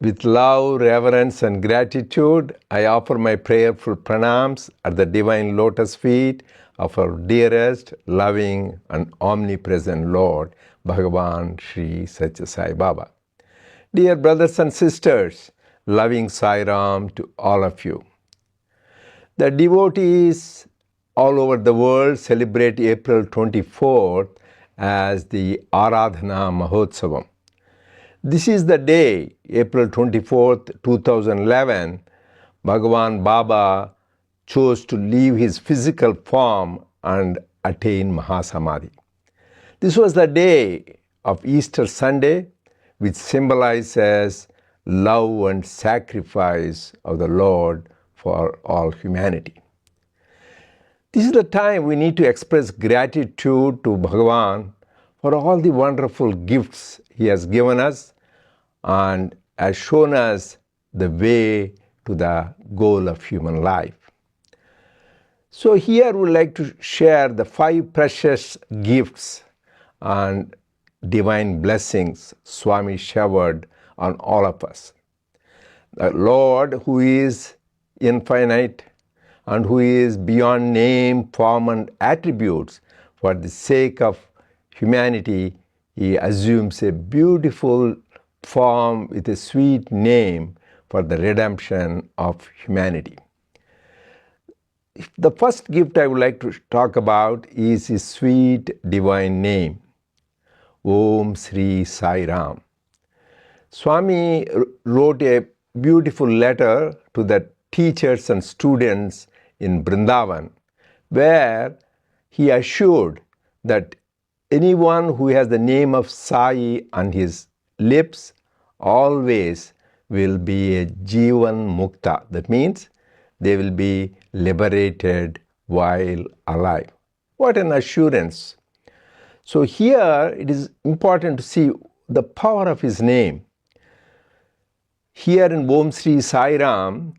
With love, reverence and gratitude, I offer my prayerful pranams at the divine lotus feet of our dearest, loving and omnipresent Lord, Bhagavan Sri Sathya Sai Baba. Dear brothers and sisters, loving Sai Ram to all of you. The devotees all over the world celebrate April 24th as the Aradhana Mahotsavam. This is the day, April 24th, 2011, Bhagavan Baba chose to leave his physical form and attain Mahasamadhi. This was the day of Easter Sunday, which symbolizes love and sacrifice of the Lord for all humanity. This is the time we need to express gratitude to Bhagavan for all the wonderful gifts he has given us and has shown us the way to the goal of human life. So here we would like to share the 5 precious gifts and divine blessings Swami showered on all of us. The Lord, who is infinite and who is beyond name, form and attributes, for the sake of humanity, he assumes a beautiful form with a sweet name for the redemption of humanity. The first gift I would like to talk about is his sweet divine name, Om Sri Sai Ram. Swami wrote a beautiful letter to the teachers and students in Vrindavan, where he assured that anyone who has the name of Sai on his lips always will be a Jivan Mukta. That means they will be liberated while alive. What an assurance! So here it is important to see the power of his name. Here in Om Sri Sai Ram,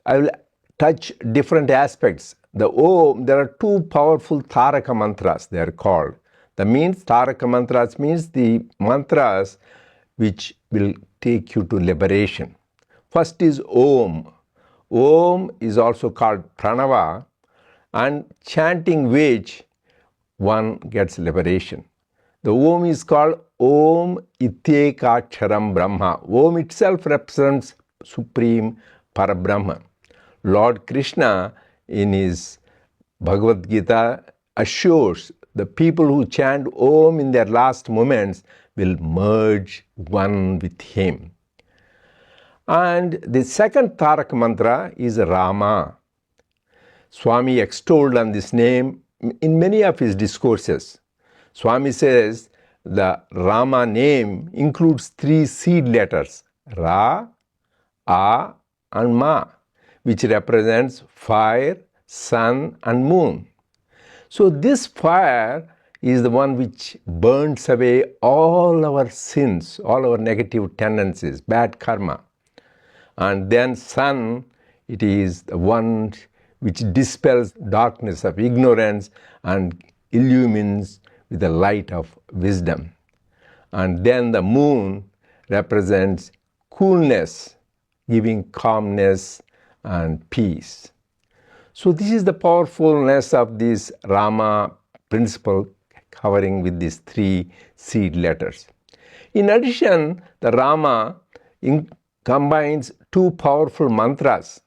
I will touch different aspects. The Om, there are 2 powerful Taraka mantras, they are called. That means Taraka mantras means the mantras which will take you to liberation. First is Om. Om is also called Pranava, and chanting which one gets liberation. The Om is called Om Ityekaksharam Brahma. Om itself represents Supreme Parabrahma. Lord Krishna in his Bhagavad Gita assures the people who chant Om in their last moments will merge one with him. And the second Tarak mantra is Rama. Swami extolled on this name in many of his discourses. Swami says the Rama name includes 3 seed letters, Ra, A and Ma, which represents fire, sun and moon. So this fire is the one which burns away all our sins, all our negative tendencies, bad karma. And then sun, it is the one which dispels darkness of ignorance and illumines with the light of wisdom. And then the moon represents coolness, giving calmness and peace. So this is the powerfulness of this Rama principle covering with these 3 seed letters. In addition, the Rama combines 2 powerful mantras.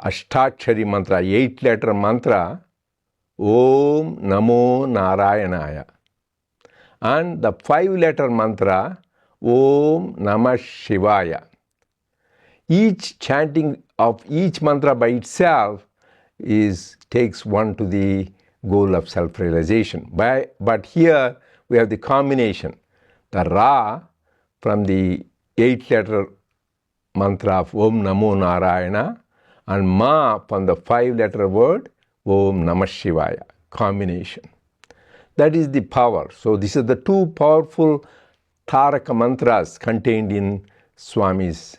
Ashtakshari mantra, 8-letter mantra, Om Namo Narayanaya. And the 5-letter mantra, Om Namah Shivaya. Each chanting of each mantra by itself takes one to the goal of self-realization. But here we have the combination. The Ra from the 8-letter mantra of Om Namo Narayana and Ma from the 5-letter word Om Namah Shivaya. Combination. That is the power. So these are the 2 powerful Taraka mantras contained in Swami's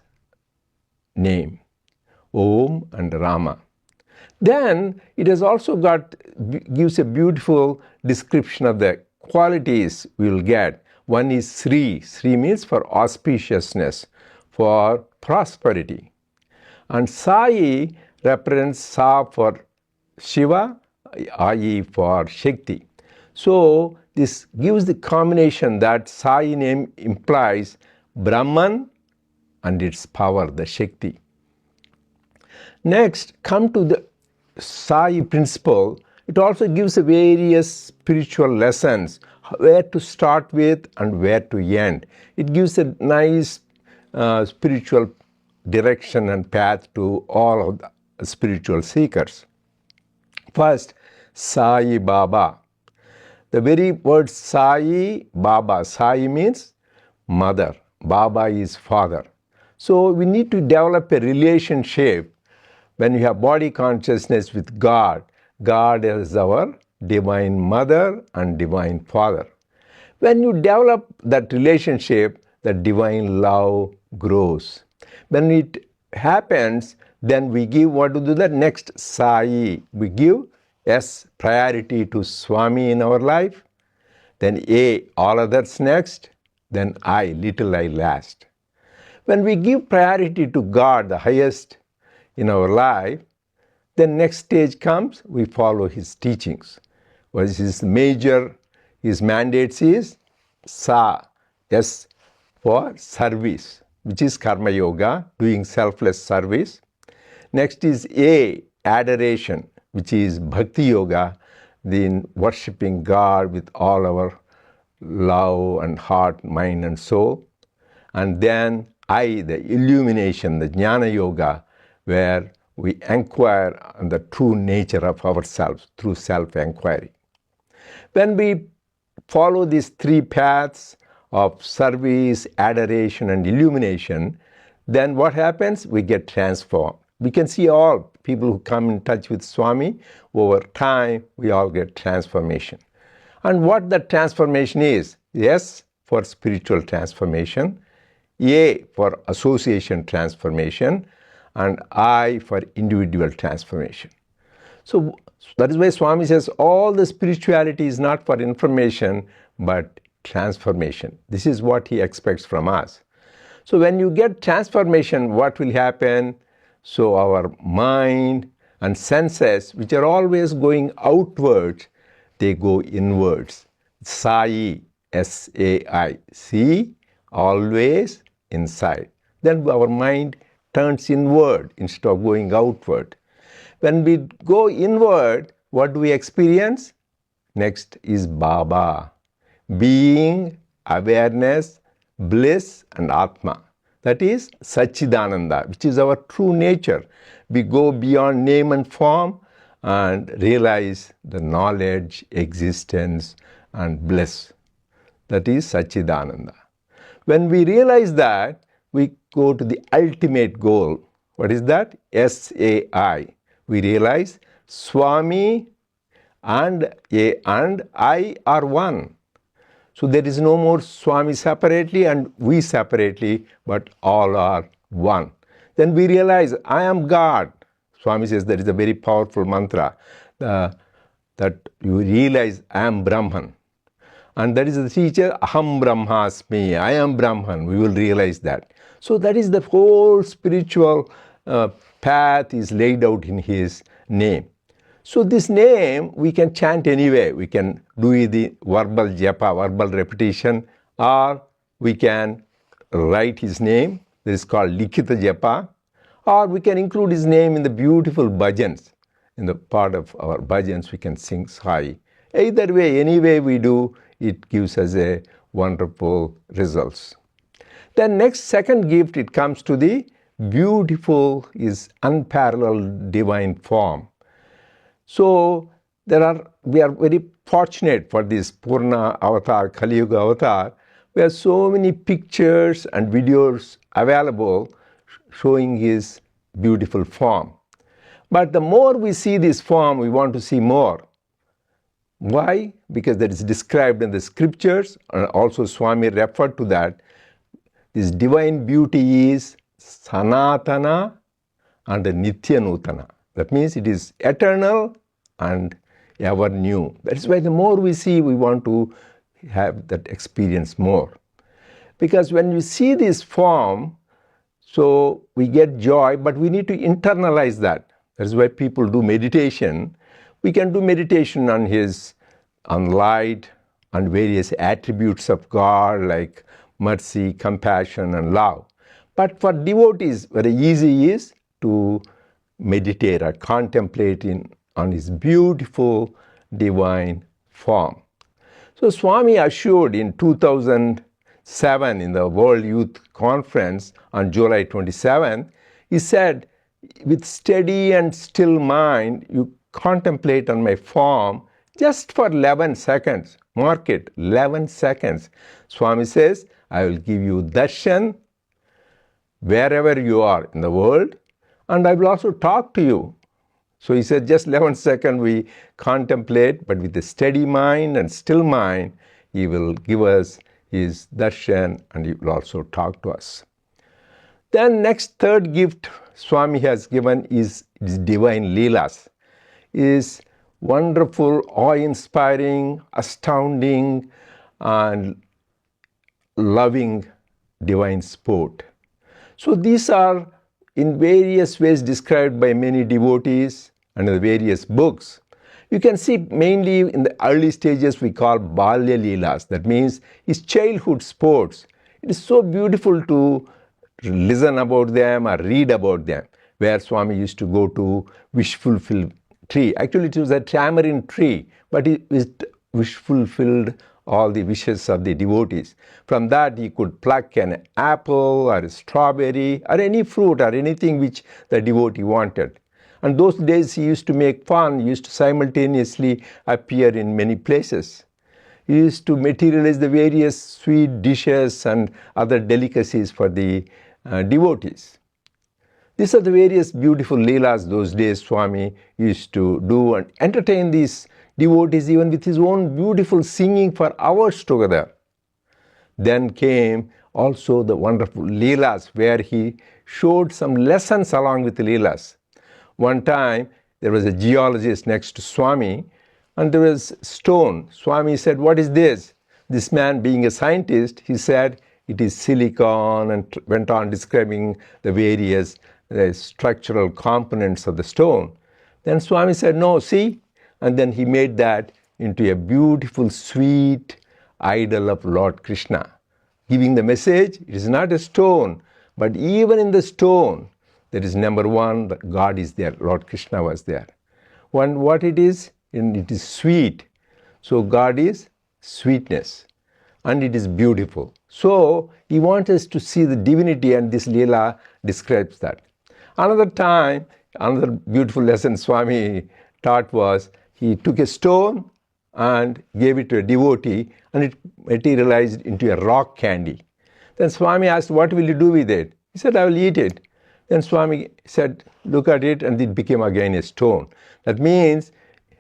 name, Om and Rama. Then it has also gives a beautiful description of the qualities we will get. One is Sri. Sri means for auspiciousness, for prosperity. And Sai represents Sa for Shiva, Ai for Shakti. So this gives the combination that Sai name implies Brahman and its power, the Shakti. Next, come to the Sai principle. It also gives various spiritual lessons, where to start with and where to end. It gives a nice spiritual direction and path to all of the spiritual seekers. First, Sai Baba. The very word Sai Baba, Sai means mother, Baba is father. So we need to develop a relationship. When we have body consciousness with God, God is our divine mother and divine father. When you develop that relationship, the divine love grows. When it happens, then we give what to do the next Sai. We give S, priority to Swami in our life. Then A, all others next. Then I, little I last. When we give priority to God, the highest in our life, then next stage comes, we follow His teachings. What is His major, His mandates is Sa, S for service, which is Karma Yoga, doing selfless service. Next is A, adoration, which is Bhakti Yoga, then worshipping God with all our love and heart, mind and soul. And then I, the illumination, the Jnana Yoga, where we inquire on the true nature of ourselves through self-inquiry. When we follow these three paths of service, adoration and illumination, then what happens? We get transformed. We can see all people who come in touch with Swami, over time we all get transformation. And what that transformation is? S for spiritual transformation, A for association transformation, and I for individual transformation. So that is why Swami says all the spirituality is not for information but transformation. This is what he expects from us. So when you get transformation, what will happen? So our mind and senses, which are always going outwards, they go inwards. Sai, S-A-I, see, always inside. Then our mind turns inward instead of going outward. When we go inward, what do we experience? Next is Baba, being, awareness, bliss and Atma. That is Satchidananda, which is our true nature. We go beyond name and form and realize the knowledge, existence and bliss. That is Satchidananda. When we realize that, we go to the ultimate goal. What is that? S-A-I. We realize Swami and I are one. So there is no more Swami separately and we separately, but all are one. Then we realize I am God. Swami says there is a very powerful mantra that you realize I am Brahman. And that is the teacher, Aham Brahmasmi, I am Brahman. We will realize that. So that is the whole spiritual path is laid out in his name. So this name we can chant anyway. We can do the verbal japa, verbal repetition, or we can write his name. This is called Likhita Japa. Or we can include his name in the beautiful bhajans. In the part of our bhajans we can sing Sai. Either way, any way we do, it gives us a wonderful results. Then next second gift, it comes to the beautiful is unparalleled divine form. So we are very fortunate for this Purna avatar, Kali Yuga avatar, where so many pictures and videos available showing his beautiful form. But the more we see this form, we want to see more. Why? Because that is described in the scriptures, and also Swami referred to that. This divine beauty is Sanatana and Nitya Nutana. That means it is eternal and ever new. That is why the more we see, we want to have that experience more. Because when you see this form, So we get joy, but we need to internalize that. That's why people do meditation. We can do meditation on light, on various attributes of God like mercy, compassion, and love. But for devotees, very easy is to meditate or contemplate on His beautiful divine form. So Swami assured in 2007 in the World Youth Conference on July 27th, he said, with steady and still mind, you contemplate on my form just for 11 seconds. Mark it, 11 seconds. Swami says, I will give you darshan wherever you are in the world, and I will also talk to you. So he said, just 11 seconds we contemplate, but with a steady mind and still mind, he will give us his darshan and he will also talk to us. Then next third gift Swami has given is his divine leelas. Is wonderful, awe-inspiring, astounding, and loving divine sport. So these are in various ways described by many devotees and in the various books. You can see mainly in the early stages we call Balya Leelas. That means his childhood sports. It is so beautiful to listen about them or read about them, where Swami used to go to wish fulfill tree. Actually it was a tamarind tree, but it wish fulfilled all the wishes of the devotees. From that he could pluck an apple or a strawberry or any fruit or anything which the devotee wanted. And those days he used to make fun, he used to simultaneously appear in many places. He used to materialize the various sweet dishes and other delicacies for the devotees. These are the various beautiful leelas those days Swami used to do and entertain these devotees even with his own beautiful singing for hours together. Then came also the wonderful leelas where he showed some lessons along with the leelas. One time there was a geologist next to Swami and there was stone. Swami said, what is this? This man being a scientist, he said, it is silicon, and went on describing the various structural components of the stone. Then Swami said, no, see? And then he made that into a beautiful, sweet idol of Lord Krishna, giving the message, it is not a stone, but even in the stone, there is number one, that God is there, Lord Krishna was there. What it is sweet. So God is sweetness, and it is beautiful. So he wants us to see the divinity, and this Leela describes that. Another time, another beautiful lesson Swami taught was, he took a stone and gave it to a devotee, and it materialized into a rock candy. Then Swami asked, what will you do with it? He said, I will eat it. Then Swami said, look at it, and it became again a stone. That means,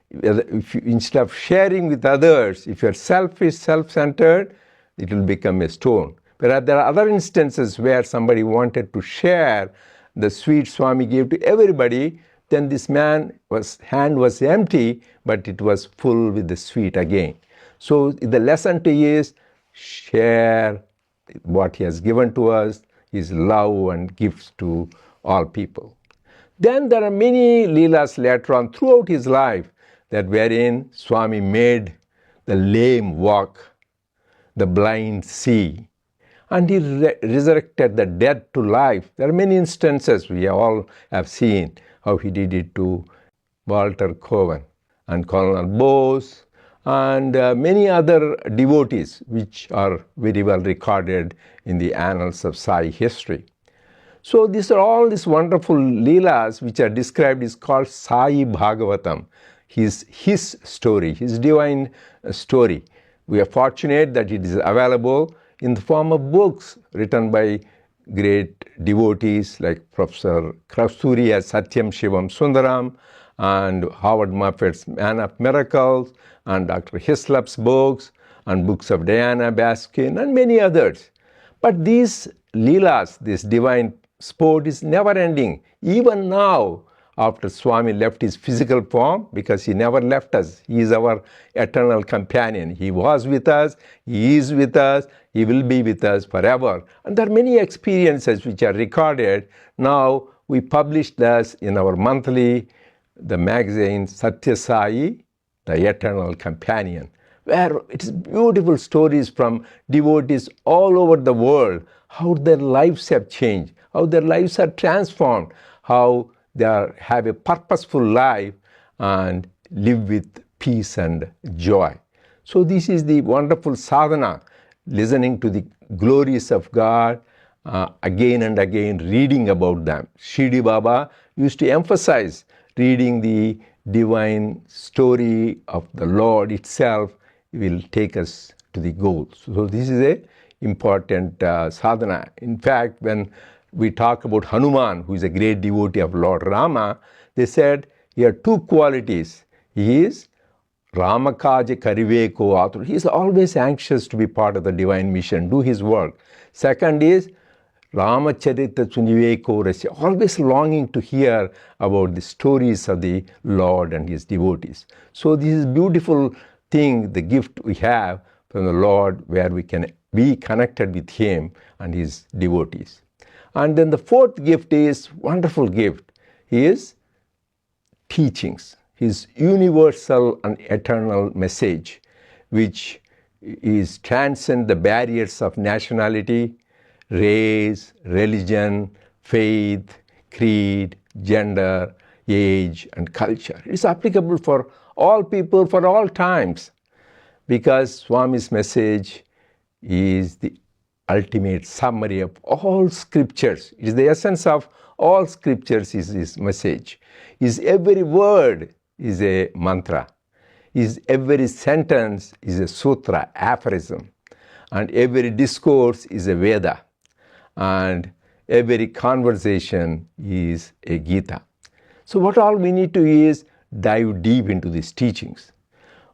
if you, instead of sharing with others, if you are selfish, self-centered, it will become a stone. But there are other instances where somebody wanted to share the sweet Swami gave to everybody, then this man's hand was empty, but it was full with the sweet again. So the lesson to you is share what he has given to us, his love and gifts to all people. Then there are many leelas later on throughout his life that wherein Swami made the lame walk, the blind see, and he resurrected the dead to life. There are many instances we all have seen how he did it to Walter Cowan and Colonel Bose and many other devotees which are very well recorded in the annals of Sai history. So these are all these wonderful leelas which are described is called Sai Bhagavatam, his story, his divine story. We are fortunate that it is available in the form of books written by great devotees like Professor Kasturiya's Satyam Shivam Sundaram and Howard Moffat's Man of Miracles and Dr. Hislop's books and books of Diana Baskin and many others. But these leelas, this divine sport is never ending. Even now, after Swami left his physical form, because he never left us. He is our eternal companion. He was with us, he is with us, he will be with us forever. And there are many experiences which are recorded. Now we publish this in our monthly, the magazine Sathya Sai, the eternal companion, where it is beautiful stories from devotees all over the world, how their lives have changed, how their lives are transformed, how they have a purposeful life and live with peace and joy. So this is the wonderful sadhana, listening to the glories of God, again and again reading about them. Shirdi Baba used to emphasize reading the divine story of the Lord itself will take us to the goal. So this is a important sadhana. In fact, when we talk about Hanuman, who is a great devotee of Lord Rama, they said he had two qualities. He is Ramakaja Kariveko Atur. He is always anxious to be part of the divine mission, do his work. Second is Ramacharita Suniveko Rasya, always longing to hear about the stories of the Lord and his devotees. So this is beautiful thing, the gift we have from the Lord, where we can be connected with him and his devotees. And then the fourth gift is wonderful gift. He is teachings, his universal and eternal message, which is transcend the barriers of nationality, race, religion, faith, creed, gender, age, and culture. It is applicable for all people, for all times, because Swami's message is the ultimate summary of all scriptures. It is the essence of all scriptures is his message. His every word is a mantra. His every sentence is a sutra, aphorism. And every discourse is a Veda. And every conversation is a Gita. So what all we need to is dive deep into these teachings.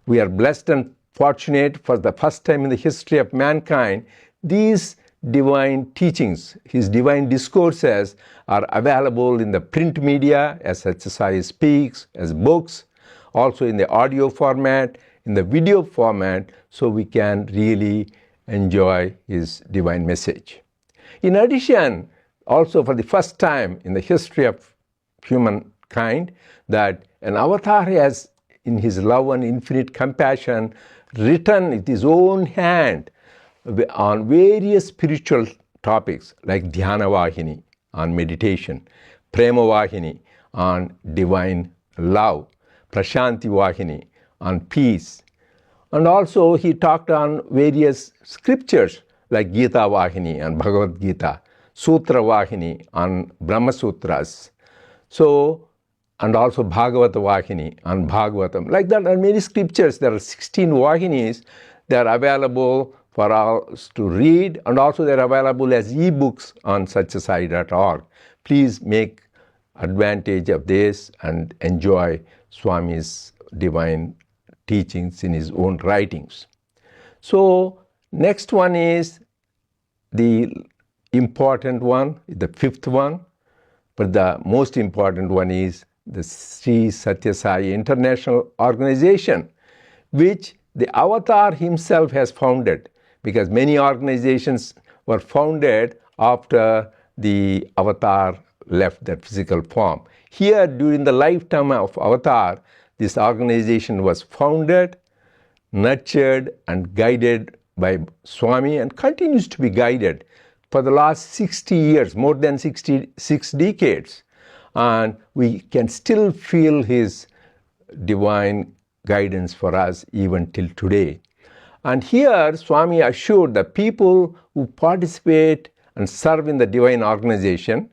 We are blessed and fortunate, for the first time in the history of mankind, these divine teachings, his divine discourses, are available in the print media as Sathya Sai speaks, as books, also in the audio format, in the video format, so we can really enjoy his divine message. In addition, also for the first time in the history of humankind, that an avatar has, in his love and infinite compassion, written with his own hand on various spiritual topics like Dhyana Vahini on meditation, Prema Vahini on divine love, Prashanti Vahini on peace. And also he talked on various scriptures like Gita Vahini and Bhagavad Gita, Sutra Vahini on Brahma Sutras. So, and also Bhagavata Vahini on Bhagavatam. Like that, there are many scriptures. There are 16 Vahinis. They are available for us to read, and also they are available as e-books on satyasai.org. Please make advantage of this and enjoy Swami's divine teachings in his own writings. So next one is the important one, the fifth one, but the most important one is the Sri Sathya Sai International Organization, which the avatar himself has founded, because many organizations were founded after the avatar left their physical form. Here, during the lifetime of avatar, this organization was founded, nurtured, and guided by Swami, and continues to be guided for the last 60 years, more than 66 decades. And we can still feel his divine guidance for us even till today. And here Swami assured the people who participate and serve in the divine organization.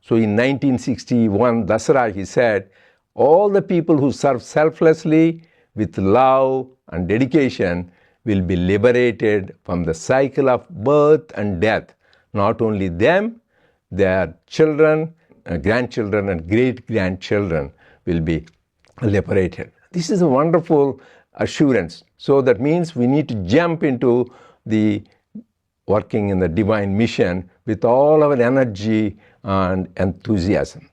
So in 1961 Dasara, he said, all the people who serve selflessly with love and dedication will be liberated from the cycle of birth and death. Not only them, their children, grandchildren and great-grandchildren will be liberated. This is a wonderful assurance. So that means we need to jump into the working in the divine mission with all our energy and enthusiasm.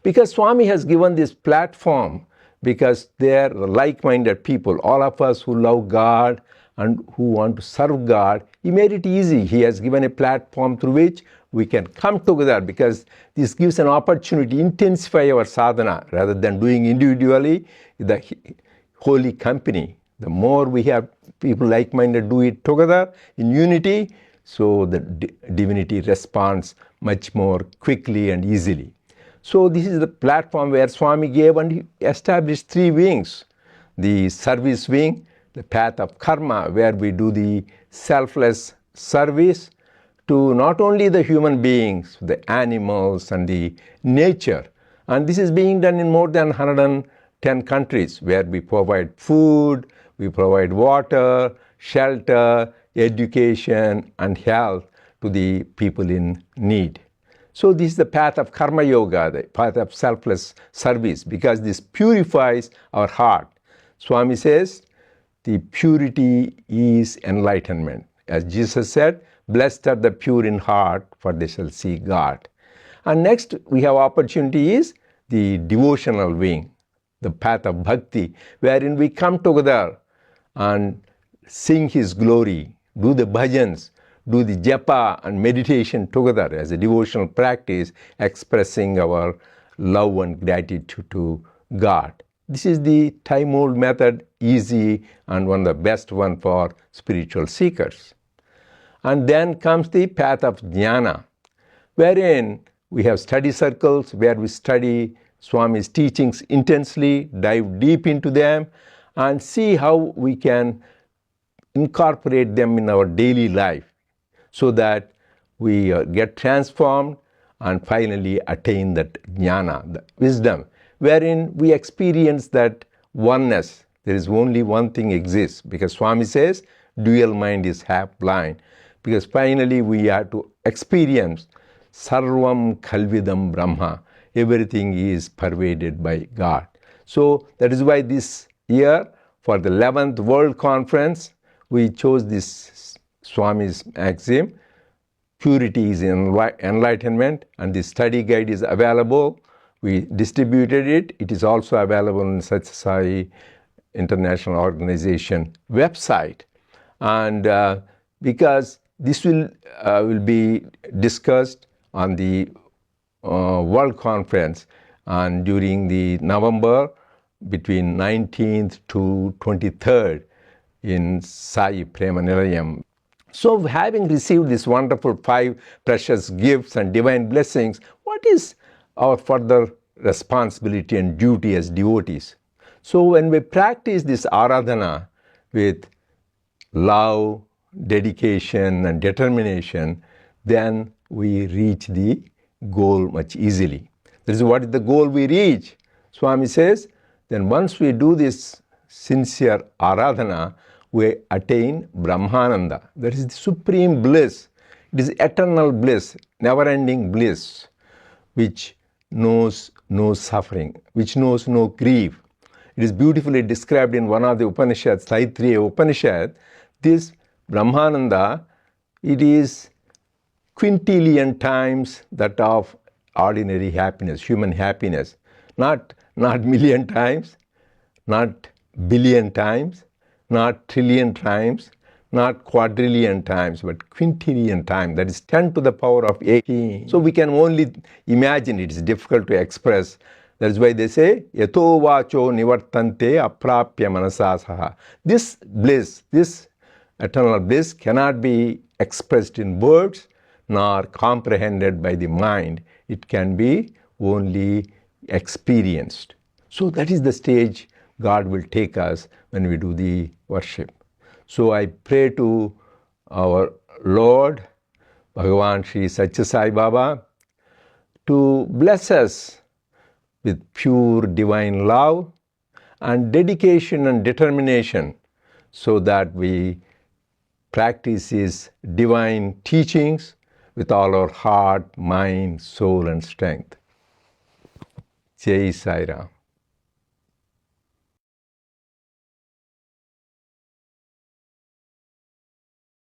Because Swami has given this platform, because they are like-minded people, all of us who love God and who want to serve God, He made it easy. He has given a platform through which we can come together, because this gives an opportunity to intensify our sadhana rather than doing individually, the holy company. The more we have people like-minded do it together in unity, so the divinity responds much more quickly and easily. So this is the platform where Swami gave, and he established 3 wings. The service wing, the path of karma, where we do the selfless service to not only the human beings, the animals and the nature. And this is being done in more than 110 countries, where we provide food, we provide water, shelter, education and health to the people in need. So this is the path of karma yoga, the path of selfless service, because this purifies our heart. Swami says, the purity is enlightenment. As Jesus said, blessed are the pure in heart, for they shall see God. And next we have opportunity is the devotional wing, the path of bhakti, wherein we come together and sing His glory, do the bhajans, do the japa and meditation together as a devotional practice, expressing our love and gratitude to God. This is the time-old method, easy and one of the best one for spiritual seekers. And then comes the path of jnana, wherein we have study circles where we study Swami's teachings intensely, dive deep into them, and see how we can incorporate them in our daily life, so that we get transformed and finally attain that jnana, the wisdom, wherein we experience that oneness. There is only one thing exists, because Swami says dual mind is half blind, because finally we have to experience sarvam khalvidam brahma. Everything is pervaded by God. So that is why this year, for the 11th World Conference, we chose this Swami's maxim, purity is enlightenment, and the study guide is available. We distributed it. It is also available on Sathya Sai International Organization website. And because this will be discussed on the World Conference, and during the November between 19th to 23rd in Sai Prema Nilayam. So having received this wonderful 5 precious gifts and divine blessings, what is our further responsibility and duty as devotees? So when we practice this Aradhana with love, dedication and determination, then we reach the goal much easily. This is what is the goal we reach. Swami says, then once we do this sincere Aradhana, we attain Brahmananda. That is the supreme bliss. It is eternal bliss, never-ending bliss, which knows no suffering, which knows no grief. It is beautifully described in one of the Upanishads, Taittiriya Upanishad. This Brahmananda, it is quintillion times that of ordinary happiness, human happiness. Not million times, not billion times, not trillion times, not quadrillion times, but quintillion times. That is 10 to the power of 18. So we can only imagine. It is difficult to express. That is why they say, yato vacho nivartante aprapya manasasaha. This bliss, this eternal bliss cannot be expressed in words nor comprehended by the mind. It can be only experienced. So that is the stage God will take us when we do the worship. So I pray to our Lord, Bhagavan Sri Sathya Sai Baba, to bless us with pure divine love and dedication and determination, so that we practice His divine teachings with all our heart, mind, soul and strength. Jai Sai Ram.